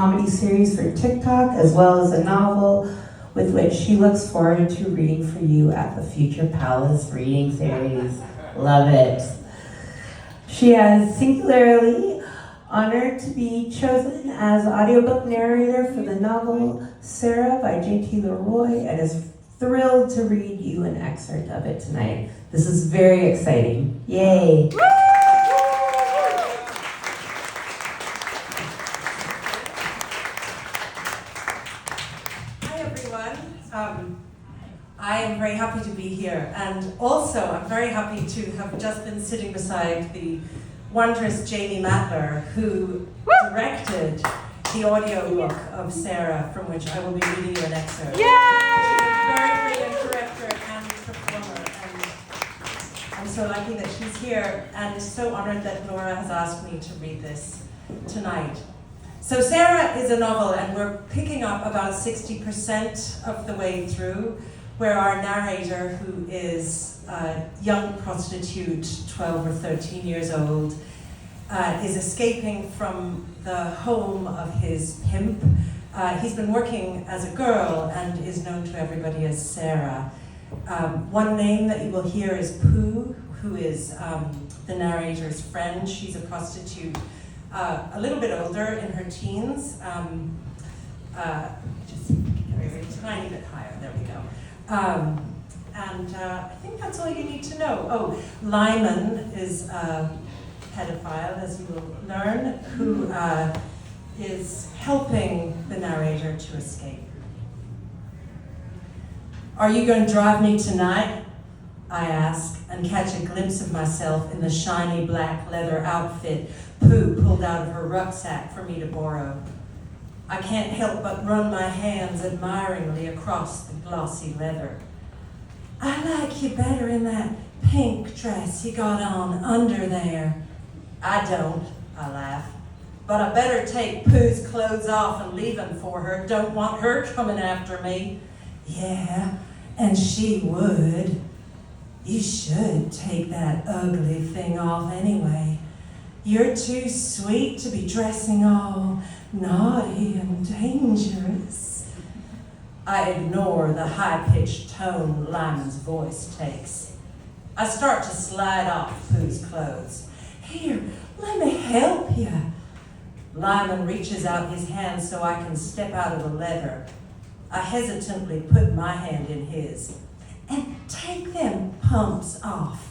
comedy series for TikTok, as well as a novel with which she looks forward to reading for you at the Future Palace reading series. Love it. She is singularly honored to be chosen as audiobook narrator for the novel Sarah by J.T. Leroy and is thrilled to read you an excerpt of it tonight. This is very exciting. Yay! I am very happy to be here, and also I'm very happy to have just been sitting beside the wondrous Jamie Matler, who directed the audiobook of Sarah, from which I will be reading you an excerpt. Yay! She's a very brilliant director and performer, and I'm so lucky that she's here, and so honored that Laura has asked me to read this tonight. So Sarah is a novel, and we're picking up about 60% of the way through, where our narrator, who is a young prostitute, 12 or 13 years old, is escaping from the home of his pimp. He's been working as a girl and is known to everybody as Sarah. One name that you will hear is Pooh, who is the narrator's friend. She's a prostitute, a little bit older, in her teens. Just a tiny bit higher, there we go. I think that's all you need to know. Oh, Lyman is a pedophile, as you will learn, who is helping the narrator to escape. "Are you going to drive me tonight?" I ask, and catch a glimpse of myself in the shiny black leather outfit Pooh pulled out of her rucksack for me to borrow. I can't help but run my hands admiringly across the glossy leather. "I like you better in that pink dress you got on under there." "I don't," I laugh. "But I better take Pooh's clothes off and leave them for her. Don't want her coming after me." "Yeah, and she would." "You should take that ugly thing off anyway. You're too sweet to be dressing all naughty and dangerous." I ignore the high-pitched tone Lyman's voice takes. I start to slide off Pooh's clothes. "Here, let me help you." Lyman reaches out his hand so I can step out of the leather. I hesitantly put my hand in his. "And take them pumps off."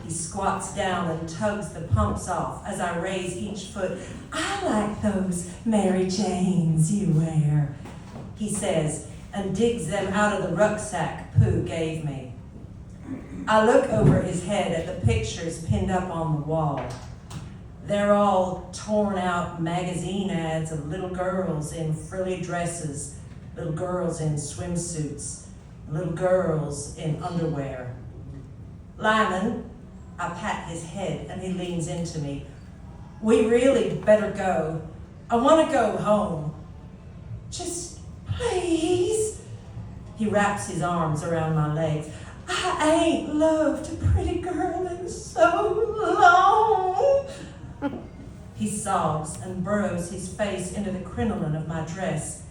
He squats down and tugs the pumps off as I raise each foot. "I like those Mary Janes you wear," he says, and digs them out of the rucksack Pooh gave me. I look over his head at the pictures pinned up on the wall. They're all torn out magazine ads of little girls in frilly dresses, little girls in swimsuits, little girls in underwear. "Lyman," I pat his head and he leans into me. "We really better go. I want to go home." "Just please." He wraps his arms around my legs. "I ain't loved a pretty girl in so long." He sobs and burrows his face into the crinoline of my dress.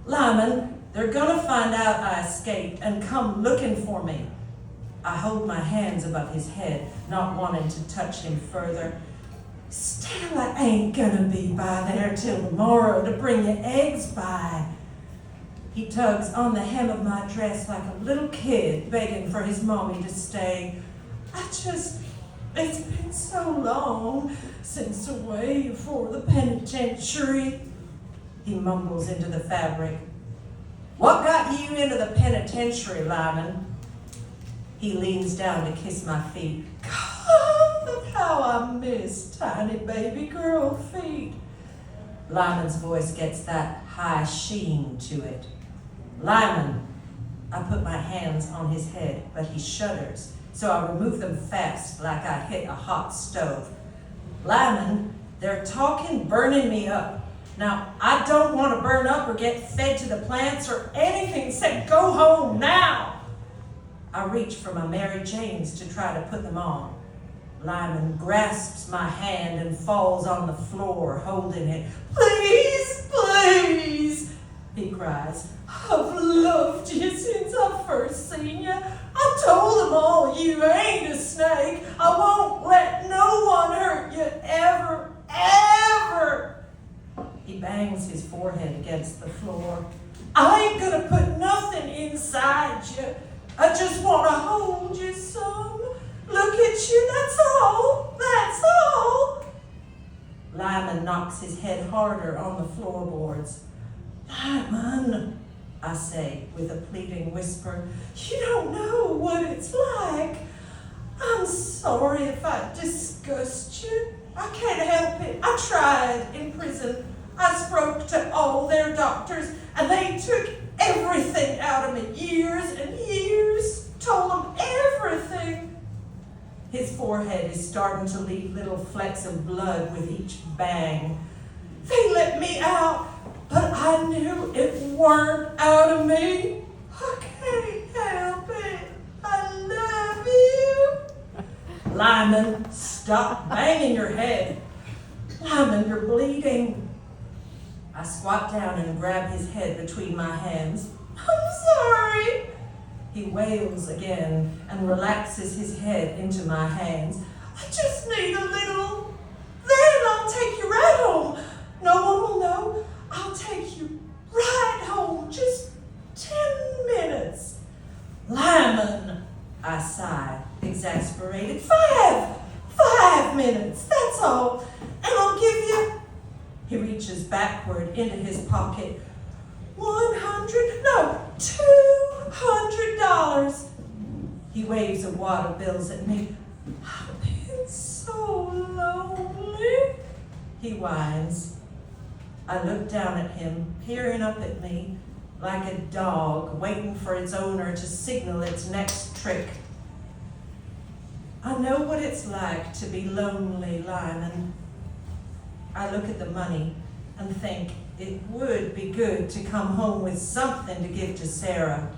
"Lyman, they're gonna find out I escaped and come looking for me." I hold my hands above his head, not wanting to touch him further. "Stella ain't gonna be by there till tomorrow to bring you eggs by." He tugs on the hem of my dress like a little kid begging for his mommy to stay. It's been so long since away for the penitentiary." He mumbles into the fabric. "What got you into the penitentiary, Lyman?" He leans down to kiss my feet. "God, how I miss tiny baby girl feet." Lyman's voice gets that high sheen to it. "Lyman." I put my hands on his head, but he shudders, so I remove them fast like I hit a hot stove. "Lyman, they're talking burning me up. Now, I don't want to burn up or get fed to the plants or anything except go home now." I reach for my Mary Janes to try to put them on. Lyman grasps my hand and falls on the floor holding it. "Please, please." He bangs his forehead against the floor. I ain't gonna put nothing inside you. I just want to hold you some. Look at you, that's all. That's all. Lyman knocks his head harder on the floorboards. Lyman, I say with a pleading whisper, you don't know what it's like. I'm sorry if I disgust you. I can't help it. I tried in prison. I spoke to all their doctors, and they took everything out of me. Years and years. Told them everything. His forehead is starting to leave little flecks of blood with each bang. They let me out, but I knew it weren't out of me. I can't help it. I love you. Lyman, stop banging your head. Lyman, you're bleeding. I squat down and grab his head between my hands. I'm sorry. He wails again and relaxes his head into my hands. I just need a little. Then I'll take you right home. No one will know. I'll take you right home. Just 10 minutes. Lyman, I sigh, exasperated. 5 minutes, that's all. And I'll give you. He reaches backward into his pocket. $200. He waves a wad of bills at me. I've been so lonely, he whines. I look down at him, peering up at me like a dog waiting for its owner to signal its next trick. I know what it's like to be lonely, Lyman. I look at the money and think it would be good to come home with something to give to Sarah.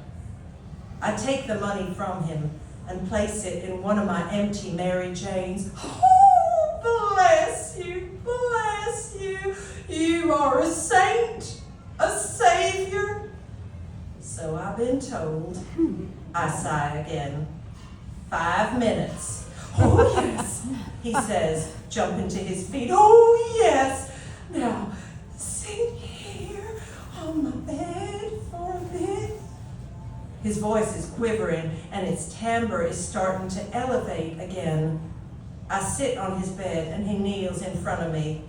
I take the money from him and place it in one of my empty Mary Janes. Oh, bless you, bless you. You are a saint, a savior. So I've been told. I sigh again. 5 minutes. Oh, yes, he says, jumping to his feet. Oh, yes. Now, sit here on my bed for a bit. His voice is quivering, and its timbre is starting to elevate again. I sit on his bed, and he kneels in front of me.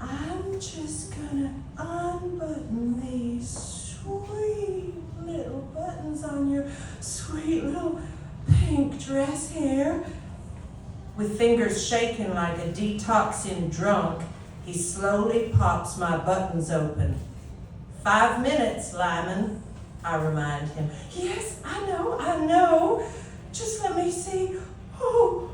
I'm just gonna unbutton these sweet little buttons on your sweet little pink dress here. With fingers shaking like a detoxing drunk, he slowly pops my buttons open. 5 minutes, Lyman, I remind him. Yes, I know. Just let me see. Oh.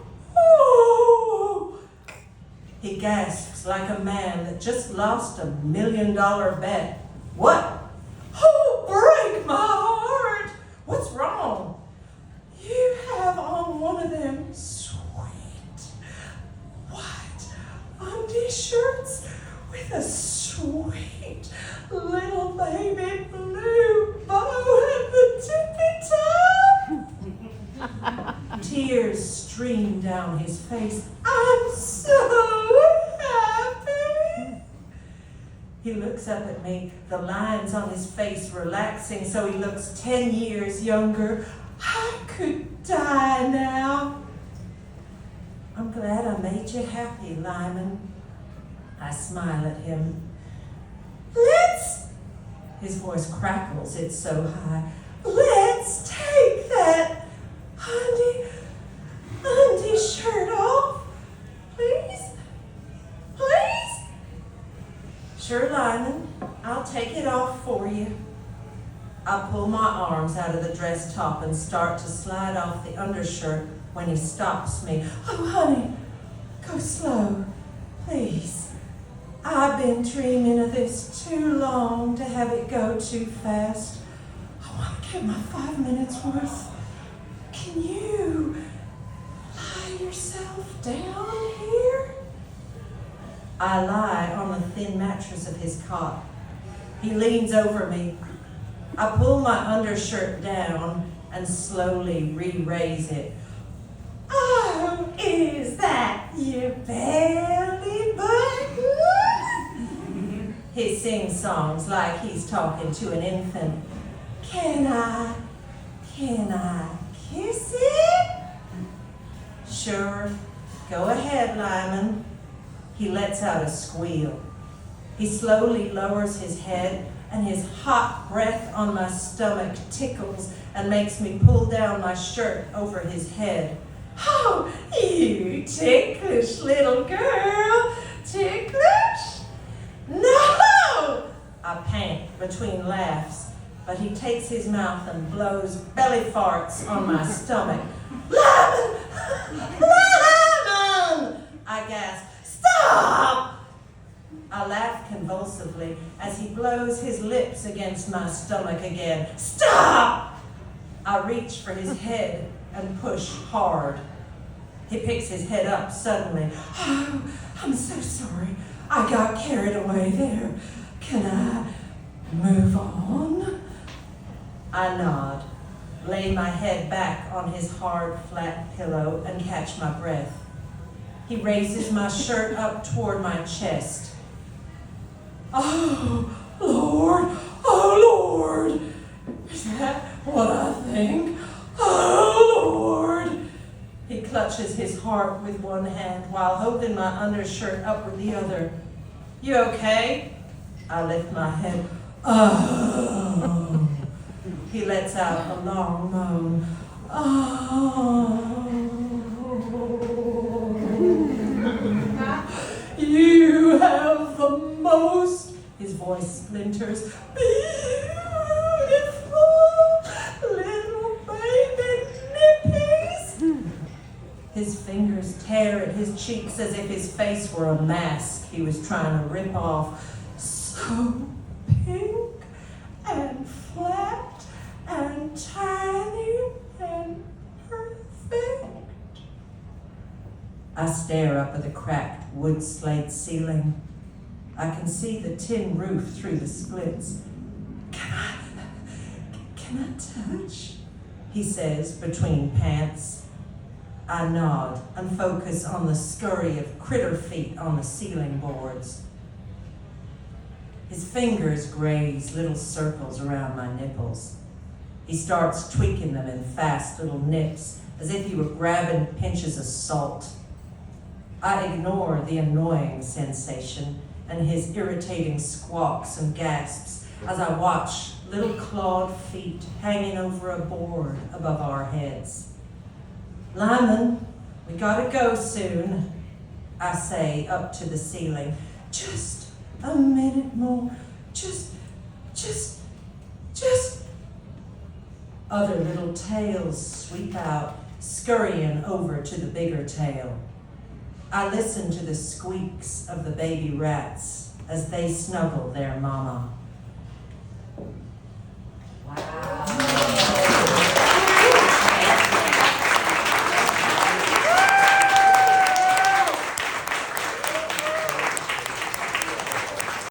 He gasps like a man that just lost $1 million bet. What? Oh, break my heart. What's wrong? You have on one of them sweet white undie shirts with a sweet little baby blue bow at the tippy top. Tears stream down his face. I'm so happy. He looks up at me, the lines on his face relaxing so he looks 10 years younger. I could die now. I'm glad I made you happy, Lyman. I smile at him. His voice crackles, it's so high. Let's take that undie shirt off, please? Sure, Lyman, I'll take it off for you. I pull my arms out of the dress top and start to slide off the undershirt when he stops me. Oh, honey, go slow, please. I've been dreaming of this too long to have it go too fast. I want to get my 5 minutes worth. Can you lie yourself down here? I lie on the thin mattress of his cot. He leans over me. I pull my undershirt down and slowly re-raise it. Oh, is that your belly button? He sings songs like he's talking to an infant. Can I kiss it? Sure, go ahead, Lyman. He lets out a squeal. He slowly lowers his head, and his hot breath on my stomach tickles and makes me pull down my shirt over his head. Oh, you ticklish little girl. Ticklish? No! I pant between laughs, but he takes his mouth and blows belly farts on my stomach. Lyman! Lyman! I gasp. Stop! I laugh convulsively as he blows his lips against my stomach again. Stop! I reach for his head and push hard. He picks his head up suddenly. Oh, I'm so sorry. I got carried away there. Can I move on? I nod, lay my head back on his hard, flat pillow, and catch my breath. He raises my shirt up toward my chest. Oh, Lord, is that what I think? Oh, Lord. He clutches his heart with one hand while holding my undershirt up with the other. You okay? I lift my head. Oh. He lets out a long moan. Oh. You have the most, his voice splinters, beautiful little baby nippies. His fingers tear at his cheeks as if his face were a mask he was trying to rip off. So pink and flat and tiny and perfect. I stare up at the cracked wood slate ceiling. I can see the tin roof through the splits. Can I touch? He says between pants. I nod and focus on the scurry of critter feet on the ceiling boards. His fingers graze little circles around my nipples. He starts tweaking them in fast little nips, as if he were grabbing pinches of salt. I ignore the annoying sensation and his irritating squawks and gasps as I watch little clawed feet hanging over a board above our heads. Lyman, we gotta go soon, I say up to the ceiling. Just a minute more. Just. Other little tails sweep out, scurrying over to the bigger tail. I listen to the squeaks of the baby rats as they snuggle their mama.